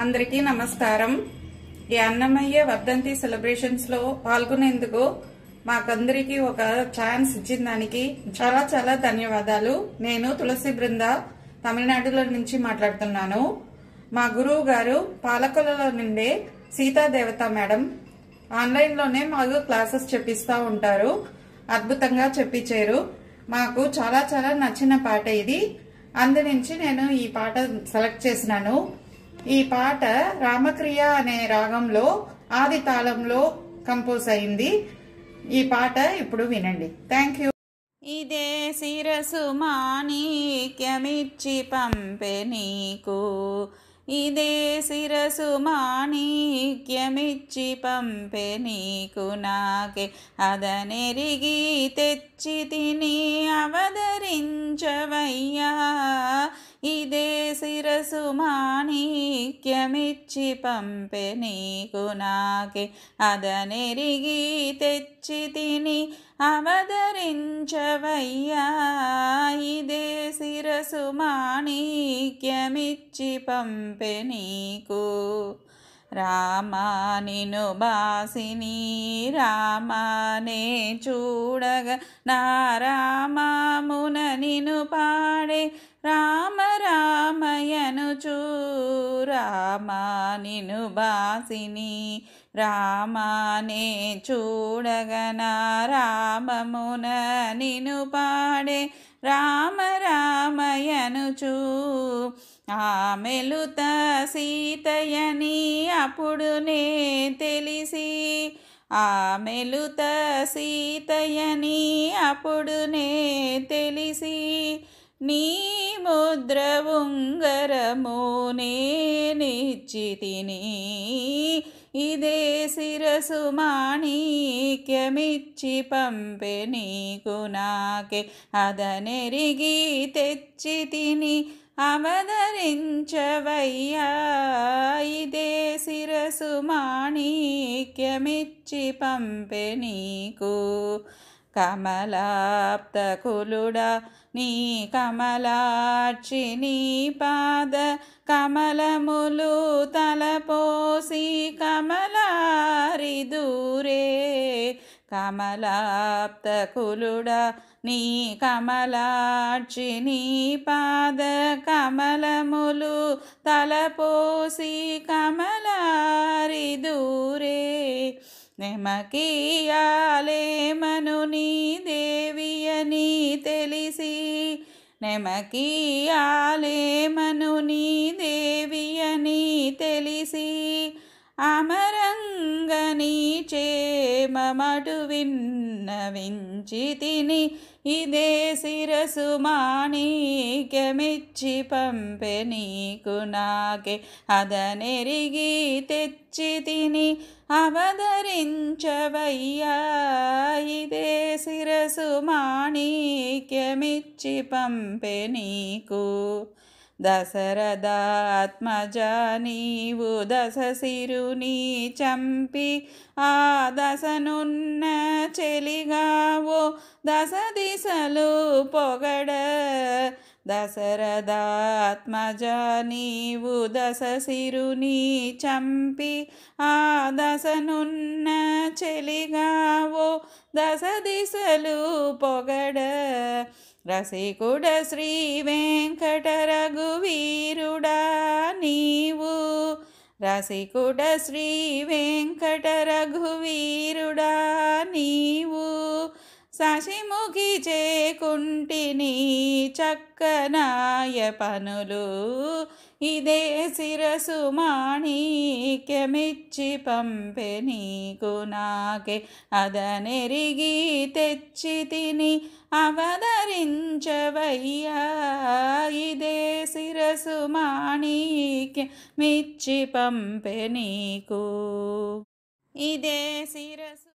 అందరికీ నమస్కారం। ఈ అన్నమయ్య వర్ధంతి సెలబ్రేషన్స్ లో పాల్గొనేందుకు మాకందరికీ ఒక ఛాన్స్ ఇచ్చిన దానికి చాలా చాలా ధన్యవాదాలు। నేను తులసి బృంద తమిళనాడులో నుంచి మాట్లాడుతున్నాను। మా గురువు గారు పాలకొల్లులో నుండే సీతా దేవత మేడం ఆన్లైన్ లోనే మాకు క్లాసెస్ చెప్పిస్తా ఉంటారు। అద్భుతంగా చెప్పించారు। మాకు చాలా చాలా నచ్చిన పాట ఇది। అందు నుంచి నేను ఈ పాట సెలెక్ట్ చేసినాను। ఈ పాట రామక్రియ అనే రాగంలో ఆది తాళంలో కంపోజ్ అయింది। ఈ పాట ఇప్పుడు వినండి। Thank you. ఇదే శిరసు మాణిక్యమిచ్చి పంపె నీకు, ఇదే శిరసు మాణిక్యమిచ్చి పంపె నీకు, నాకే అదనెరిగి తెచ్చి తిని అవతరించవయ్యా। ఇదే శిరసు మాణిక్యమిచ్చి పంపె నీకు, నాకే అదనెరిగి తెచ్చి తిని అవతరించవయ్యా। ఇదే శిరసు మాణిక్యమిచ్చి పంపె నీకు। రామా నిను బాసిని రామానే చూడగా, నా రామమున నిను పాడే రామ రామయనుచూ। రామా నిను బాసిని రామానే చూడగా, నా రామమున నిను పాడే రామ రామయనుచూ। ఆమెలుత సీతయని అప్పుడు నే తెలిసి, ఆమెలుత సీతయని అప్పుడు నే తెలిసి, నీ ముద్ర ఉంగరము నేనిచ్చి తిని। ఇదే శిరసు మాణిక్యమిచ్చి పంపె నీకు, నాకే అదనెరిగి తెచ్చి తిని అవతరించవయ్యా। ఇదే శిరసు మాణిక్యమిచ్చి పంపె నీకు। కమలాప్తకులుడా నీ కమలాక్షి, నీ పాద కమలములు తలపోసి కమలారి దూరే। కమలాప్తకులుడా నీ కమలాక్షి, నీ పాద కమలములు తలపోసి కమలారి దూరే। నెమకీయాలేమను నీ దేవియని తెలిసి, నెమకీయాలేమను నీ దేవియని తెలిసి, అమరంగని చేమమటు విన్నవించి తిని। ఇదే శిరసు మాణిక్యమిచ్చి పంపె నీకు, నాకే అదనెరిగి తెచ్చి తిని అవతరించవయ్యా। ఇదే శిరసు మాణిక్యమిచ్చి పంపె నీకు। దశరథాత్మజా నీవు దశశిరుని చంపి, ఆ దశనున్న చెలిగావో దశ దిశలు పొగడ। దశరథాత్మజా నీవు దశశిరుని చంపి, ఆ దశనున్న చెలిగావో దశ దిశలు పొగడ। రసికుడ శ్రీ వెంకట రఘువీరుడా నీవు, రసికుడ శ్రీ వెంకట రఘువీరుడా నీవు, శశిముఖి చేకుంటిని చక్కనాయ పనులు। ఇదే శిరసు మాణిక్యమిచ్చి పంపె నీకు, నాకే అదనెరిగి తెచ్చి తిని అవతరించవయ్యా। ఇదే శిరసు మాణిక్యమిచ్చి పంపె నీకు। ఇదే శిరసు